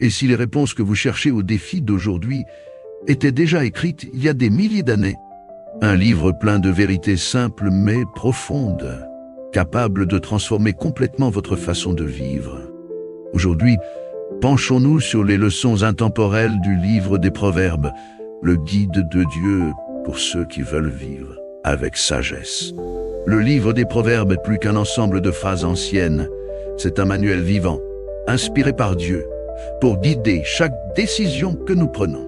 Et si les réponses que vous cherchez aux défis d'aujourd'hui étaient déjà écrites il y a des milliers d'années? Un livre plein de vérités simples mais profondes, capable de transformer complètement votre façon de vivre. Aujourd'hui, penchons-nous sur les leçons intemporelles du livre des Proverbes, le guide de Dieu pour ceux qui veulent vivre avec sagesse. Le livre des Proverbes est plus qu'un ensemble de phrases anciennes, c'est un manuel vivant, inspiré par Dieu, pour guider chaque décision que nous prenons.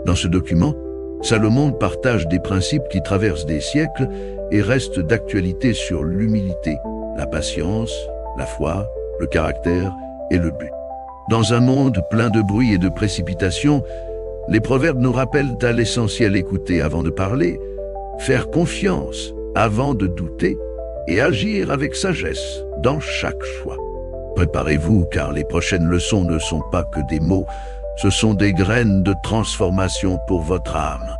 Dans ce document, Salomon partage des principes qui traversent des siècles et restent d'actualité sur l'humilité, la patience, la foi, le caractère et le but. Dans un monde plein de bruit et de précipitation, les proverbes nous rappellent à l'essentiel: écouter avant de parler, faire confiance avant de douter et agir avec sagesse dans chaque choix. Préparez-vous, car les prochaines leçons ne sont pas que des mots, ce sont des graines de transformation pour votre âme.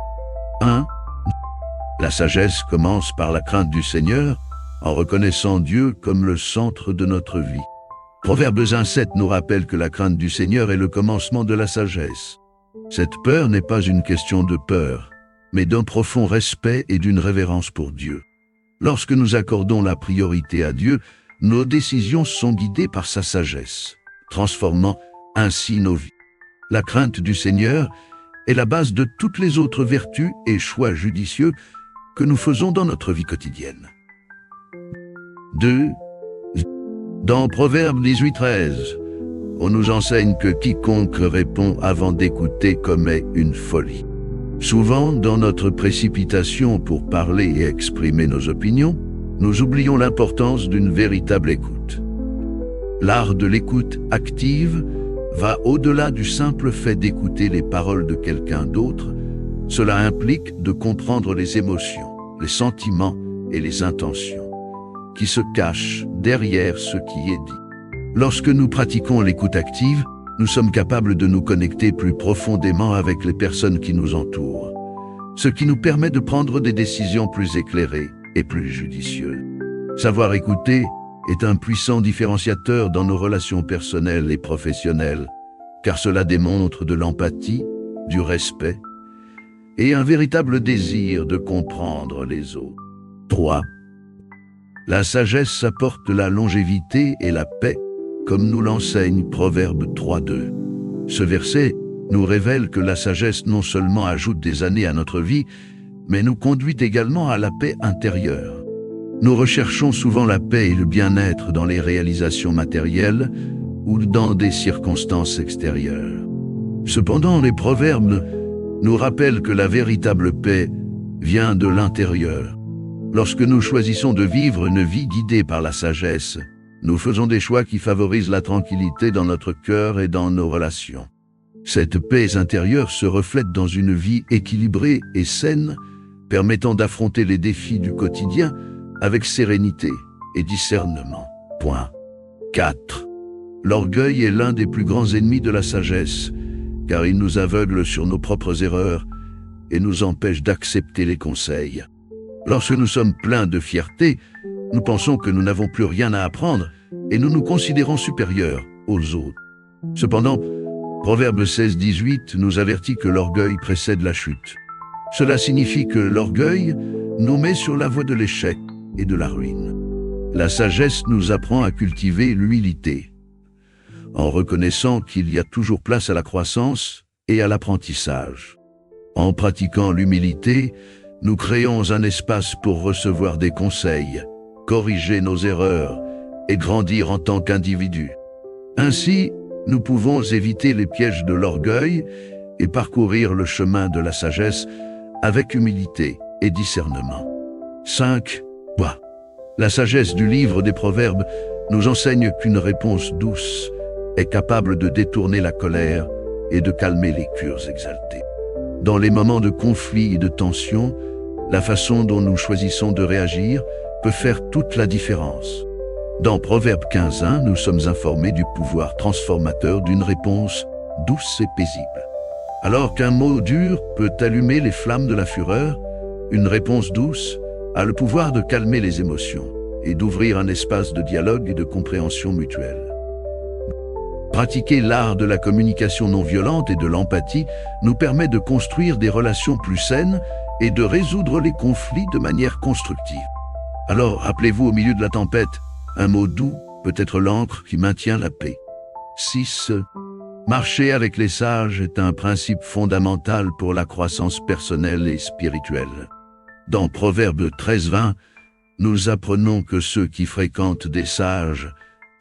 1. La sagesse commence par la crainte du Seigneur, en reconnaissant Dieu comme le centre de notre vie. Proverbes 1,7 nous rappelle que la crainte du Seigneur est le commencement de la sagesse. Cette peur n'est pas une question de peur, mais d'un profond respect et d'une révérence pour Dieu. Lorsque nous accordons la priorité à Dieu, nos décisions sont guidées par sa sagesse, transformant ainsi nos vies. La crainte du Seigneur est la base de toutes les autres vertus et choix judicieux que nous faisons dans notre vie quotidienne. 2. Dans Proverbes 18,13, on nous enseigne que quiconque répond avant d'écouter commet une folie. Souvent, dans notre précipitation pour parler et exprimer nos opinions, nous oublions l'importance d'une véritable écoute. L'art de l'écoute active va au-delà du simple fait d'écouter les paroles de quelqu'un d'autre. Cela implique de comprendre les émotions, les sentiments et les intentions qui se cachent derrière ce qui est dit. Lorsque nous pratiquons l'écoute active, nous sommes capables de nous connecter plus profondément avec les personnes qui nous entourent, ce qui nous permet de prendre des décisions plus éclairées et plus judicieuses. Savoir écouter est un puissant différenciateur dans nos relations personnelles et professionnelles, car cela démontre de l'empathie, du respect et un véritable désir de comprendre les autres. 3. La sagesse apporte la longévité et la paix, comme nous l'enseigne Proverbe 3,2. Ce verset nous révèle que la sagesse non seulement ajoute des années à notre vie, mais nous conduit également à la paix intérieure. Nous recherchons souvent la paix et le bien-être dans les réalisations matérielles ou dans des circonstances extérieures. Cependant, les proverbes nous rappellent que la véritable paix vient de l'intérieur. Lorsque nous choisissons de vivre une vie guidée par la sagesse, nous faisons des choix qui favorisent la tranquillité dans notre cœur et dans nos relations. Cette paix intérieure se reflète dans une vie équilibrée et saine, permettant d'affronter les défis du quotidien avec sérénité et discernement. 4. L'orgueil est l'un des plus grands ennemis de la sagesse, car il nous aveugle sur nos propres erreurs et nous empêche d'accepter les conseils. Lorsque nous sommes pleins de fierté, nous pensons que nous n'avons plus rien à apprendre et nous nous considérons supérieurs aux autres. Cependant, Proverbe 16,18 nous avertit que l'orgueil précède la chute. Cela signifie que l'orgueil nous met sur la voie de l'échec et de la ruine. La sagesse nous apprend à cultiver l'humilité, en reconnaissant qu'il y a toujours place à la croissance et à l'apprentissage. En pratiquant l'humilité, nous créons un espace pour recevoir des conseils, corriger nos erreurs et grandir en tant qu'individus. Ainsi, nous pouvons éviter les pièges de l'orgueil et parcourir le chemin de la sagesse avec humilité et discernement. 5. La sagesse du livre des Proverbes nous enseigne qu'une réponse douce est capable de détourner la colère et de calmer les cœurs exaltés. Dans les moments de conflit et de tension, la façon dont nous choisissons de réagir peut faire toute la différence. Dans Proverbe 15,1, nous sommes informés du pouvoir transformateur d'une réponse douce et paisible. Alors qu'un mot dur peut allumer les flammes de la fureur, une réponse douce a le pouvoir de calmer les émotions et d'ouvrir un espace de dialogue et de compréhension mutuelle. Pratiquer l'art de la communication non violente et de l'empathie nous permet de construire des relations plus saines et de résoudre les conflits de manière constructive. Alors, rappelez-vous au milieu de la tempête, un mot doux peut être l'encre qui maintient la paix. 6. Marcher avec les sages est un principe fondamental pour la croissance personnelle et spirituelle. Dans Proverbe 13:20, nous apprenons que ceux qui fréquentent des sages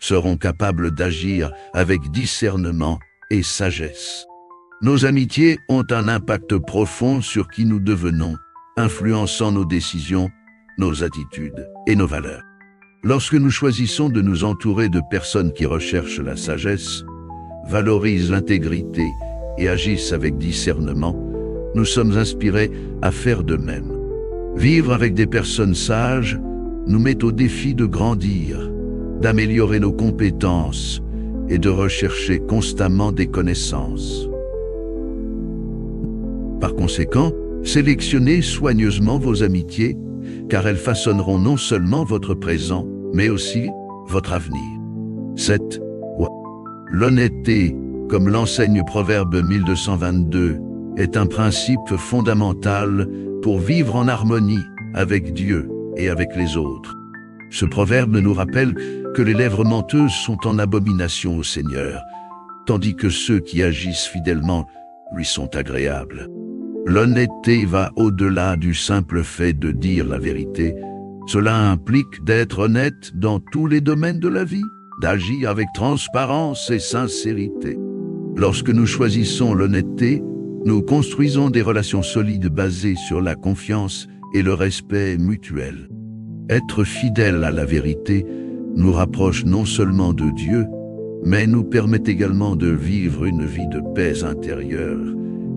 seront capables d'agir avec discernement et sagesse. Nos amitiés ont un impact profond sur qui nous devenons, influençant nos décisions, nos attitudes et nos valeurs. Lorsque nous choisissons de nous entourer de personnes qui recherchent la sagesse, valorisent l'intégrité et agissent avec discernement, nous sommes inspirés à faire de même. Vivre avec des personnes sages nous met au défi de grandir, d'améliorer nos compétences et de rechercher constamment des connaissances. Par conséquent, sélectionnez soigneusement vos amitiés, car elles façonneront non seulement votre présent, mais aussi votre avenir. 7. L'honnêteté, comme l'enseigne Proverbe 1222, est un principe fondamental pour vivre en harmonie avec Dieu et avec les autres. Ce proverbe nous rappelle que les lèvres menteuses sont en abomination au Seigneur, tandis que ceux qui agissent fidèlement lui sont agréables. L'honnêteté va au-delà du simple fait de dire la vérité. Cela implique d'être honnête dans tous les domaines de la vie, d'agir avec transparence et sincérité. Lorsque nous choisissons l'honnêteté, nous construisons des relations solides basées sur la confiance et le respect mutuel. Être fidèle à la vérité nous rapproche non seulement de Dieu, mais nous permet également de vivre une vie de paix intérieure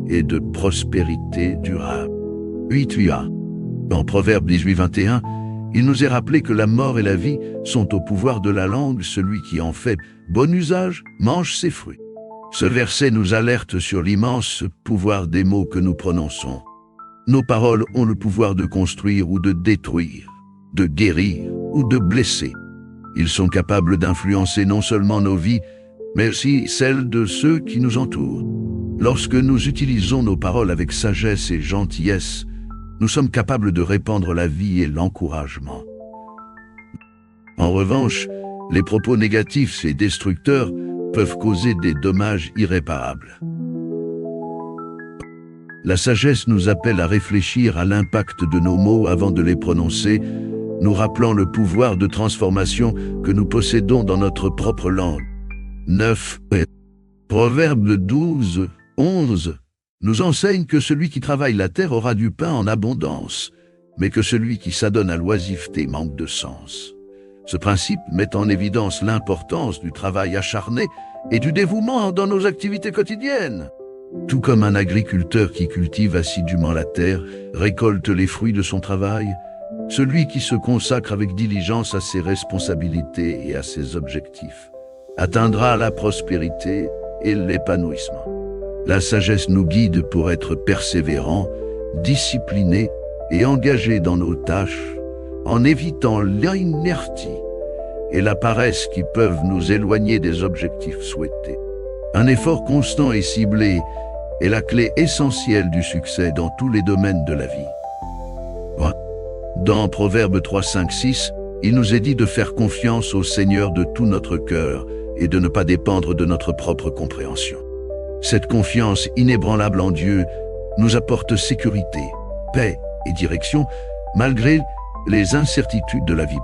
et de prospérité durable. 8. En Proverbe 18:21, il nous est rappelé que la mort et la vie sont au pouvoir de la langue. Celui qui en fait bon usage mange ses fruits. Ce verset nous alerte sur l'immense pouvoir des mots que nous prononçons. Nos paroles ont le pouvoir de construire ou de détruire, de guérir ou de blesser. Ils sont capables d'influencer non seulement nos vies, mais aussi celles de ceux qui nous entourent. Lorsque nous utilisons nos paroles avec sagesse et gentillesse, nous sommes capables de répandre la vie et l'encouragement. En revanche, les propos négatifs et destructeurs peuvent causer des dommages irréparables. La sagesse nous appelle à réfléchir à l'impact de nos mots avant de les prononcer, nous rappelant le pouvoir de transformation que nous possédons dans notre propre langue. 9. Proverbe 12:11 nous enseigne que celui qui travaille la terre aura du pain en abondance, mais que celui qui s'adonne à l'oisiveté manque de sens. Ce principe met en évidence l'importance du travail acharné et du dévouement dans nos activités quotidiennes. Tout comme un agriculteur qui cultive assidûment la terre récolte les fruits de son travail, celui qui se consacre avec diligence à ses responsabilités et à ses objectifs atteindra la prospérité et l'épanouissement. La sagesse nous guide pour être persévérants, disciplinés et engagés dans nos tâches, en évitant l'inertie et la paresse qui peuvent nous éloigner des objectifs souhaités. Un effort constant et ciblé est la clé essentielle du succès dans tous les domaines de la vie. Dans Proverbe 3, 5, 6, il nous est dit de faire confiance au Seigneur de tout notre cœur et de ne pas dépendre de notre propre compréhension. Cette confiance inébranlable en Dieu nous apporte sécurité, paix et direction, malgré les incertitudes de la vie.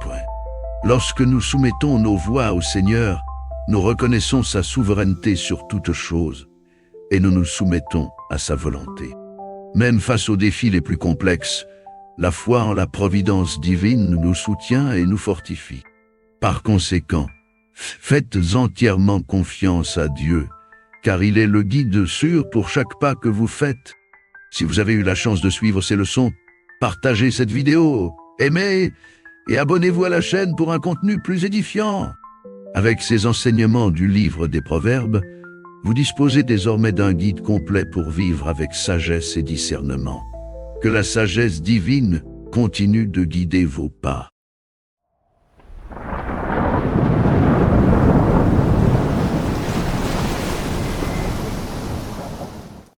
Lorsque nous soumettons nos voies au Seigneur, nous reconnaissons sa souveraineté sur toute chose et nous nous soumettons à sa volonté. Même face aux défis les plus complexes, la foi en la providence divine nous soutient et nous fortifie. Par conséquent, faites entièrement confiance à Dieu, car il est le guide sûr pour chaque pas que vous faites. Si vous avez eu la chance de suivre ces leçons, partagez cette vidéo, aimez et abonnez-vous à la chaîne pour un contenu plus édifiant. Avec ces enseignements du livre des Proverbes, vous disposez désormais d'un guide complet pour vivre avec sagesse et discernement. Que la sagesse divine continue de guider vos pas.